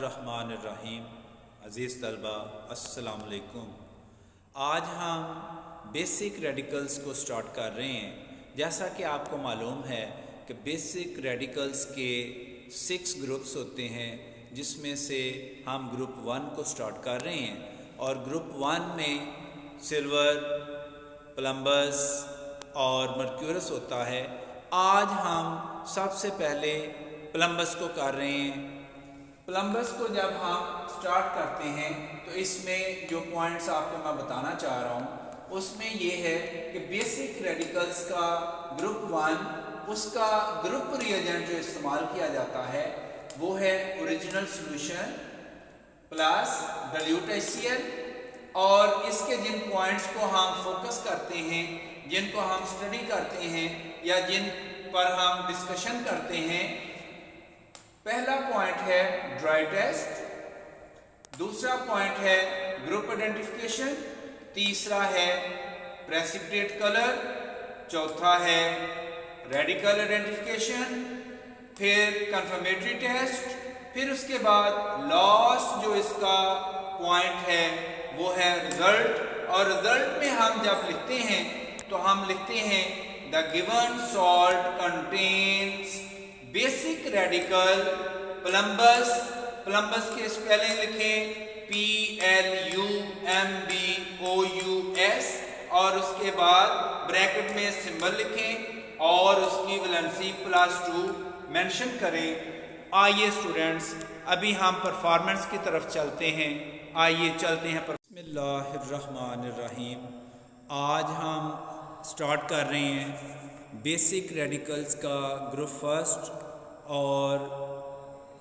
बिस्मिल्लाहिर्रहमानिर्रहीम। अज़ीज़ तलबा अस्सलाम वालेकुम। आज हम बेसिक रेडिकल्स को स्टार्ट कर रहे हैं। जैसा कि आपको मालूम है कि बेसिक रेडिकल्स के 6 ग्रुप्स होते हैं, जिसमें से हम ग्रुप 1 को स्टार्ट कर रहे हैं। और ग्रुप 1 में सिल्वर, प्लम्बस और मर्क्यूरस होता है। आज हम सबसे पहले प्लम्बस को कर रहे हैं। प्लम्बस को जब हम स्टार्ट करते हैं तो इसमें जो पॉइंट्स आपको मैं बताना चाह रहा हूँ उसमें ये है कि बेसिक रेडिकल्स का ग्रुप 1, उसका ग्रुप रिएजेंट जो इस्तेमाल किया जाता है वो है original solution plus dilute HCl। और इसके जिन पॉइंट्स को हम फोकस करते हैं, जिनको हम स्टडी करते हैं या जिन पर हम डिस्कशन करते हैं, पहला पॉइंट है ड्राई टेस्ट, दूसरा पॉइंट है ग्रुप आइडेंटिफिकेशन, तीसरा है प्रेसिपिटेट कलर, चौथा है रेडिकल आइडेंटिफिकेशन, फिर कंफर्मेटरी टेस्ट, फिर उसके बाद लास्ट जो इसका पॉइंट है वो है रिजल्ट। और रिजल्ट में हम जब लिखते हैं तो हम लिखते हैं the given salt contains basic radical plumbus. Plumbus के स्पेलिंग लिखें PLUMBOUS और उसके बाद ब्रैकेट में सिंबल लिखें और उसकी वैलेंसी +2 मेंशन करें। आइए स्टूडेंट्स, अभी हम परफॉर्मेंस की तरफ चलते हैं। आइए चलते हैं। बिस्मिल्लाहिर्रहमानिर्रहीम। आज हम स्टार्ट कर रहे हैं बेसिक रेडिकल्स का ग्रुप फर्स्ट। और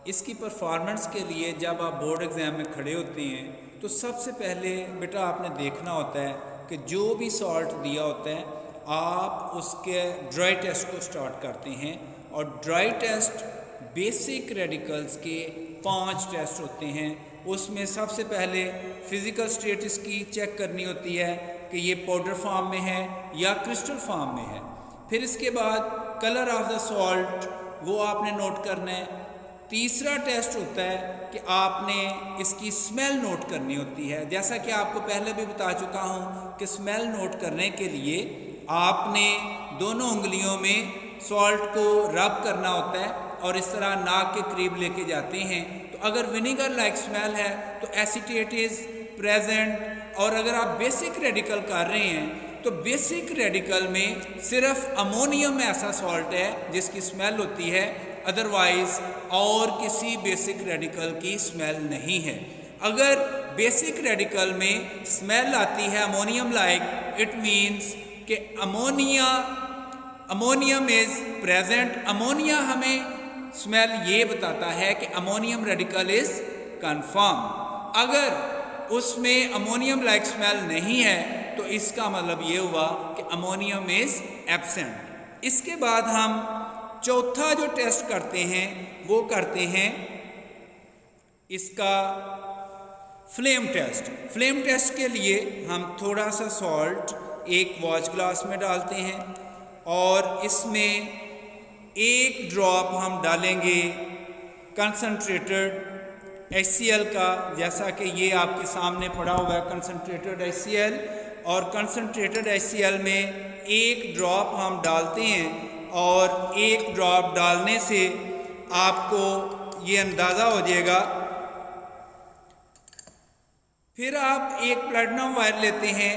इसकी परफॉर्मेंस के लिए जब आप बोर्ड एग्ज़ाम में खड़े होते हैं तो सबसे पहले बेटा आपने देखना होता है कि जो भी सॉल्ट दिया होता है आप उसके ड्राई टेस्ट को स्टार्ट करते हैं। और ड्राई टेस्ट बेसिक रेडिकल्स के 5 टेस्ट होते हैं। उसमें सबसे पहले फ़िज़िकल स्टेटस की चेक करनी होती है कि ये पाउडर फॉर्म में है या क्रिस्टल फॉर्म में है। फिर इसके बाद कलर ऑफ द सॉल्ट वो आपने नोट करना है। तीसरा टेस्ट होता है कि आपने इसकी स्मेल नोट करनी होती है। जैसा कि आपको पहले भी बता चुका हूँ कि स्मेल नोट करने के लिए आपने दोनों उंगलियों में सॉल्ट को रब करना होता है और इस तरह नाक के करीब लेके जाते हैं। तो अगर विनेगर लाइक स्मेल है तो एसीटेट इज़ प्रेजेंट। और अगर आप बेसिक रेडिकल कर रहे हैं तो बेसिक रेडिकल में सिर्फ अमोनियम ऐसा सॉल्ट है जिसकी स्मेल होती है, अदरवाइज और किसी बेसिक रेडिकल की स्मेल नहीं है। अगर बेसिक रेडिकल में स्मेल आती है अमोनियम लाइक, इट मीन्स कि अमोनियम इज प्रेजेंट। अमोनिया हमें स्मेल ये बताता है कि अमोनियम रेडिकल इज कन्फर्म। अगर उसमें अमोनियम लाइक स्मेल नहीं है तो इसका मतलब ये हुआ कि अमोनियम इज एब्सेंट। इसके बाद हम चौथा जो टेस्ट करते हैं वो करते हैं इसका फ्लेम टेस्ट। फ्लेम टेस्ट के लिए हम थोड़ा सा सॉल्ट एक वॉच ग्लास में डालते हैं और इसमें 1 ड्रॉप हम डालेंगे कंसनट्रेटेड HCl का, जैसा कि ये आपके सामने पड़ा हुआ है कंसनट्रेटेड HCl। और कंसनट्रेटेड HCl में 1 ड्रॉप हम डालते हैं और 1 ड्रॉप डालने से आपको ये अंदाज़ा हो जाएगा। फिर आप एक प्लैटिनम वायर लेते हैं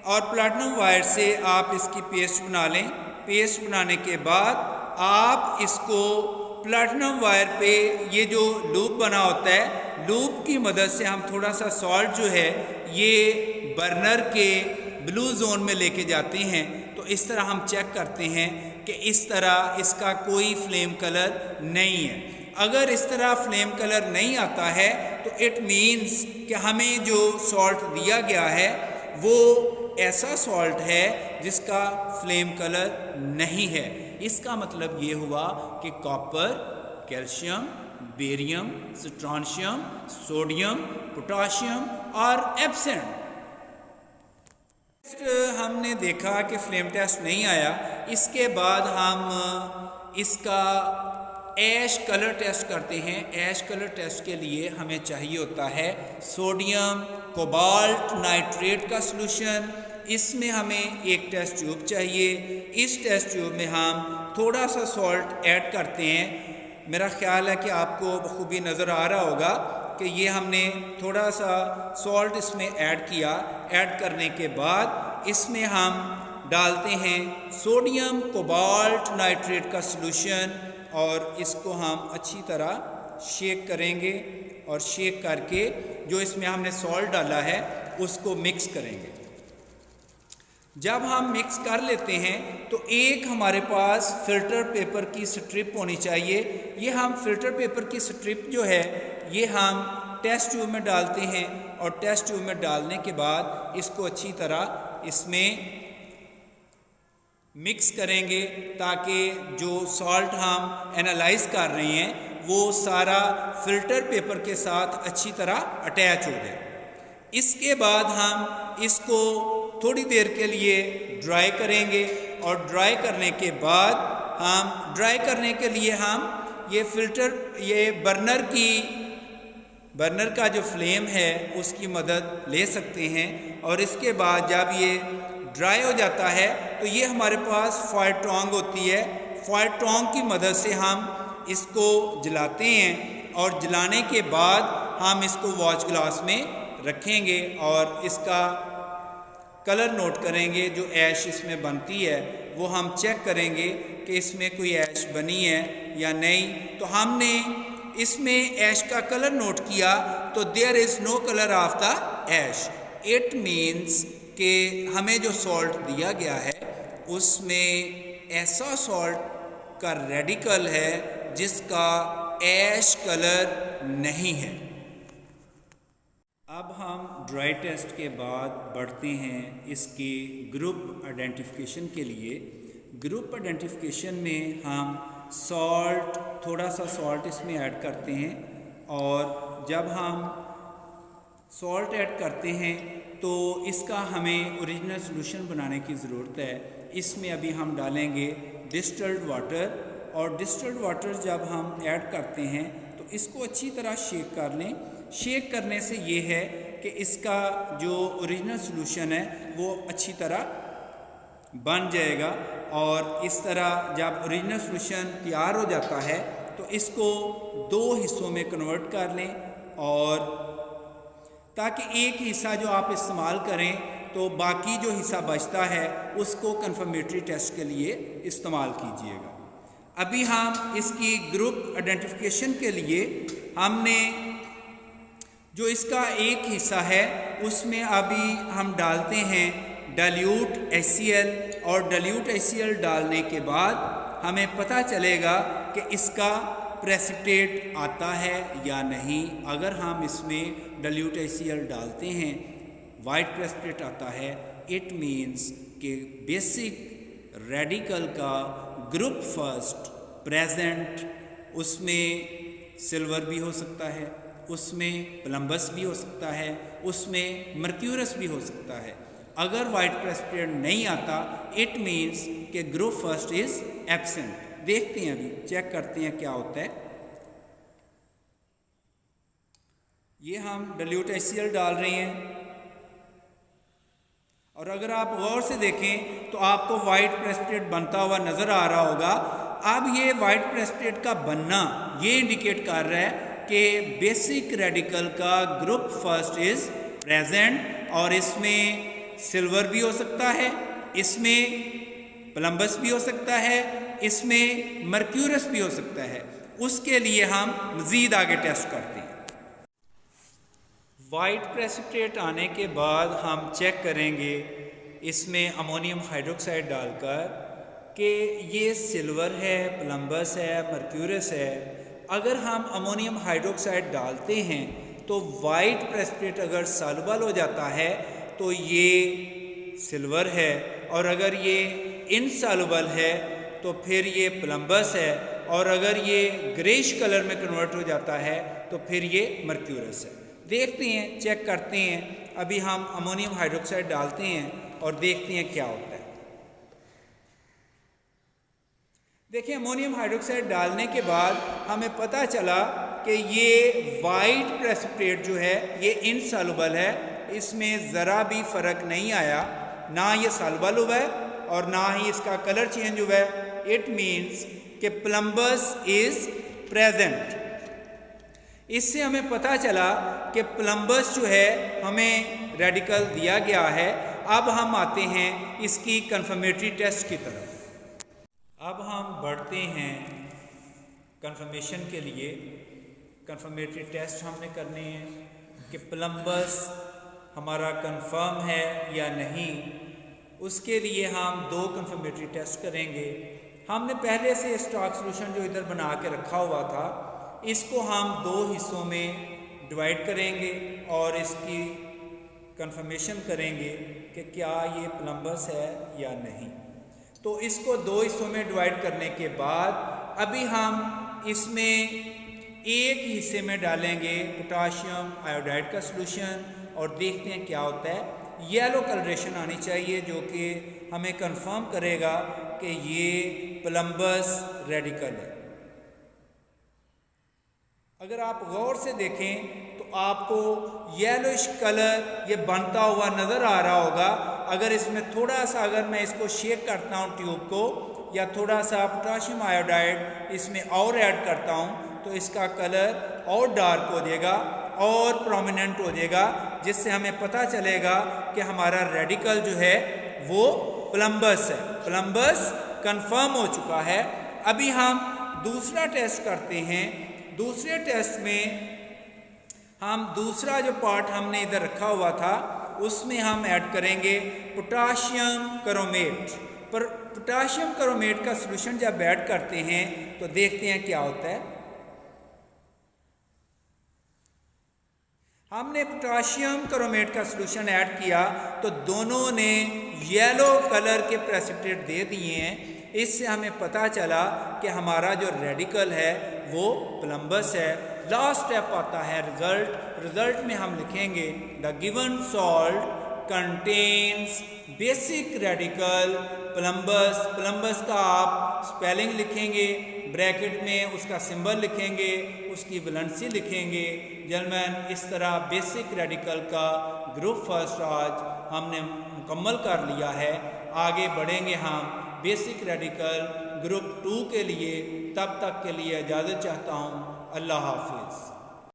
और प्लैटिनम वायर से आप इसकी पेस्ट बना लें। पेस्ट बनाने के बाद आप इसको प्लैटिनम वायर पे ये जो लूप बना होता है, लूप की मदद से हम थोड़ा सा सॉल्ट जो है ये बर्नर के ब्लू जोन में लेके जाते हैं। तो इस तरह हम चेक करते हैं कि इस तरह इसका कोई फ्लेम कलर नहीं है। अगर इस तरह फ्लेम कलर नहीं आता है तो इट मीन्स कि हमें जो सॉल्ट दिया गया है वो ऐसा सॉल्ट है जिसका फ्लेम कलर नहीं है। इसका मतलब ये हुआ कि copper, calcium, barium, strontium, sodium, potassium और एब्सेंट। हमने देखा कि फ्लेम टेस्ट नहीं आया। इसके बाद हम इसका ऐश कलर टेस्ट करते हैं। ऐश कलर टेस्ट के लिए हमें चाहिए होता है सोडियम कोबाल्ट नाइट्रेट का सॉल्यूशन। इसमें हमें एक टेस्ट ट्यूब चाहिए। इस टेस्ट ट्यूब में हम थोड़ा सा सॉल्ट ऐड करते हैं। मेरा ख्याल है कि आपको बखूबी नज़र आ रहा होगा कि ये हमने थोड़ा सा सॉल्ट इसमें ऐड किया। ऐड करने के बाद इसमें हम डालते हैं सोडियम कोबाल्ट नाइट्रेट का सॉल्यूशन और इसको हम अच्छी तरह शेक करेंगे और शेक करके जो इसमें हमने सॉल्ट डाला है उसको मिक्स करेंगे। जब हम मिक्स कर लेते हैं तो एक हमारे पास फ़िल्टर पेपर की स्ट्रिप होनी चाहिए। ये हम फ़िल्टर पेपर की स्ट्रिप जो है ये हम टेस्ट ट्यूब में डालते हैं और टेस्ट ट्यूब में डालने के बाद इसको अच्छी तरह इसमें मिक्स करेंगे ताकि जो सॉल्ट हम एनालाइज कर रहे हैं वो सारा फ़िल्टर पेपर के साथ अच्छी तरह अटैच हो जाए। इसके बाद हम इसको थोड़ी देर के लिए ड्राई करेंगे और ड्राई करने के बाद हम ये फ़िल्टर ये बर्नर का जो फ्लेम है उसकी मदद ले सकते हैं। और इसके बाद जब ये ड्राई हो जाता है तो ये हमारे पास फायर टोंग होती है। फायर टोंग की मदद से हम इसको जलाते हैं और जलाने के बाद हम इसको वॉच ग्लास में रखेंगे और इसका कलर नोट करेंगे। जो ऐश इसमें बनती है वो हम चेक करेंगे कि इसमें कोई ऐश बनी है या नहीं। तो हमने इसमें ऐश का कलर नोट किया तो there is no colour of the ash. It means कि हमें जो सॉल्ट दिया गया है उसमें ऐसा सॉल्ट का रेडिकल है जिसका ऐश कलर नहीं है। अब हम ड्राई टेस्ट के बाद बढ़ते हैं इसके ग्रुप आइडेंटिफिकेशन के लिए। ग्रुप आइडेंटिफिकेशन में हम थोड़ा सा सॉल्ट इसमें ऐड करते हैं और जब हम सॉल्ट ऐड करते हैं तो इसका हमें ओरिजिनल सॉल्यूशन बनाने की ज़रूरत है। इसमें अभी हम डालेंगे डिस्टिल्ड वाटर और डिस्टिल्ड वाटर जब हम ऐड करते हैं तो इसको अच्छी तरह शेक कर लें। शेक करने से ये है कि इसका जो ओरिजिनल सॉल्यूशन है वो अच्छी तरह बन जाएगा। और इस तरह जब ओरिजिनल सॉल्यूशन तैयार हो जाता है तो इसको 2 हिस्सों में कन्वर्ट कर लें और ताकि एक हिस्सा जो आप इस्तेमाल करें तो बाकी जो हिस्सा बचता है उसको कंफर्मेटरी टेस्ट के लिए इस्तेमाल कीजिएगा। अभी हम इसकी ग्रुप आइडेंटिफिकेशन के लिए हमने जो इसका एक हिस्सा है उसमें अभी हम डालते हैं डाइल्यूट HCl और डाइल्यूट HCl डालने के बाद हमें पता चलेगा कि इसका प्रेसिपिटेट आता है या नहीं। अगर हम इसमें डाइल्यूट HCl डालते हैं वाइट प्रेसिपिटेट आता है, इट मीन्स कि बेसिक रेडिकल का ग्रुप फर्स्ट प्रेजेंट, उसमें सिल्वर भी हो सकता है, उसमें प्लम्बस भी हो सकता है, उसमें मर्क्यूरस भी हो सकता है। अगर वाइट प्रेसिपिटेट नहीं आता इट मीन्स कि ग्रुप फर्स्ट इज एब्सेंट। देखते हैं अभी चेक करते हैं क्या होता है। ये हम डाइल्यूट HCl डाल रहे हैं और अगर आप गौर से देखें तो आपको वाइट प्रेसिपिटेट बनता हुआ नज़र आ रहा होगा। अब ये वाइट प्रेसिपिटेट का बनना ये इंडिकेट कर रहा है कि बेसिक रेडिकल का ग्रुप फर्स्ट इज प्रेजेंट और इसमें सिल्वर भी हो सकता है, इसमें प्लम्बस भी हो सकता है, इसमें मर्क्यूरस भी हो सकता है। उसके लिए हम मज़ीद आगे टेस्ट करते हैं। वाइट प्रेसिपिटेट आने के बाद हम चेक करेंगे इसमें अमोनियम हाइड्रोक्साइड डालकर कि ये सिल्वर है, प्लम्बस है, मर्क्यूरस है। अगर हम अमोनियम हाइड्रोक्साइड डालते हैं तो वाइट प्रेसिपिटेट अगर सॉल्युबल हो जाता है तो ये सिल्वर है और अगर ये इनसॉल्युबल है तो फिर ये प्लम्बस है और अगर ये ग्रेश कलर में कन्वर्ट हो जाता है तो फिर ये मर्क्यूरस है। देखते हैं, चेक करते हैं। अभी हम अमोनियम हाइड्रोक्साइड डालते हैं और देखते हैं क्या होता है। देखिए, अमोनियम हाइड्रोक्साइड डालने के बाद हमें पता चला कि ये वाइट प्रेसिपिटेट जो है ये इनसॉल्युबल है, इसमें ज़रा भी फ़र्क नहीं आया, ना ये सॉल्युबल हुआ है और ना ही इसका कलर चेंज हुआ है। इट मीन्स कि प्लम्बस इज़ प्रेजेंट। इससे हमें पता चला कि प्लम्बस जो है हमें रेडिकल दिया गया है। अब हम आते हैं इसकी कन्फर्मेटरी टेस्ट की तरफ। अब हम बढ़ते हैं कंफर्मेशन के लिए। कंफर्मेटरी टेस्ट हमने करने हैं कि प्लम्बस हमारा कंफर्म है या नहीं। उसके लिए हम दो कंफर्मेटरी टेस्ट करेंगे। हमने पहले से स्टॉक सॉल्यूशन जो इधर बना के रखा हुआ था, इसको हम दो हिस्सों में डिवाइड करेंगे और इसकी कंफर्मेशन करेंगे कि क्या ये प्लम्बस है या नहीं। तो इसको दो हिस्सों में डिवाइड करने के बाद अभी हम इसमें एक हिस्से में डालेंगे पोटाशियम आयोडाइड का सॉल्यूशन और देखते हैं क्या होता है। येलो कलरेशन आनी चाहिए जो कि हमें कंफर्म करेगा कि ये प्लम्बस रेडिकल है। अगर आप गौर से देखें तो आपको येलोइश कलर ये बनता हुआ नज़र आ रहा होगा। अगर इसमें थोड़ा सा, अगर मैं इसको शेक करता हूँ ट्यूब को, या थोड़ा सा पोटाशियम आयोडाइड इसमें और ऐड करता हूँ तो इसका कलर और डार्क हो जाएगा और प्रोमिनेंट हो जाएगा, जिससे हमें पता चलेगा कि हमारा रेडिकल जो है वो प्लम्बस है। प्लम्बस कंफर्म हो चुका है। अभी हम दूसरा टेस्ट करते हैं। दूसरे टेस्ट में हम दूसरा जो पार्ट हमने इधर रखा हुआ था उसमें हम ऐड करेंगे पोटाशियम क्रोमेट। पर पोटाशियम क्रोमेट का सॉल्यूशन जब ऐड करते हैं तो देखते हैं क्या होता है। हमने पोटाशियम क्रोमेट का सॉल्यूशन ऐड किया तो दोनों ने येलो कलर के प्रेसिपिटेट दे दिए हैं। इससे हमें पता चला कि हमारा जो रेडिकल है वो प्लम्बस है। लास्ट स्टेप आता है रिजल्ट। रिजल्ट में हम लिखेंगे the given salt contains basic radical plumbus. Plumbus का आप स्पेलिंग लिखेंगे, ब्रैकेट में उसका सिंबल लिखेंगे, उसकी वैलेंसी लिखेंगे। जर्मन इस तरह बेसिक रेडिकल का ग्रुप फर्स्ट आज हमने मुकम्मल कर लिया है। आगे बढ़ेंगे हम बेसिक रेडिकल ग्रुप 2 के लिए। तब तक के लिए इजाज़त चाहता हूँ। अल्लाह हाफिज़।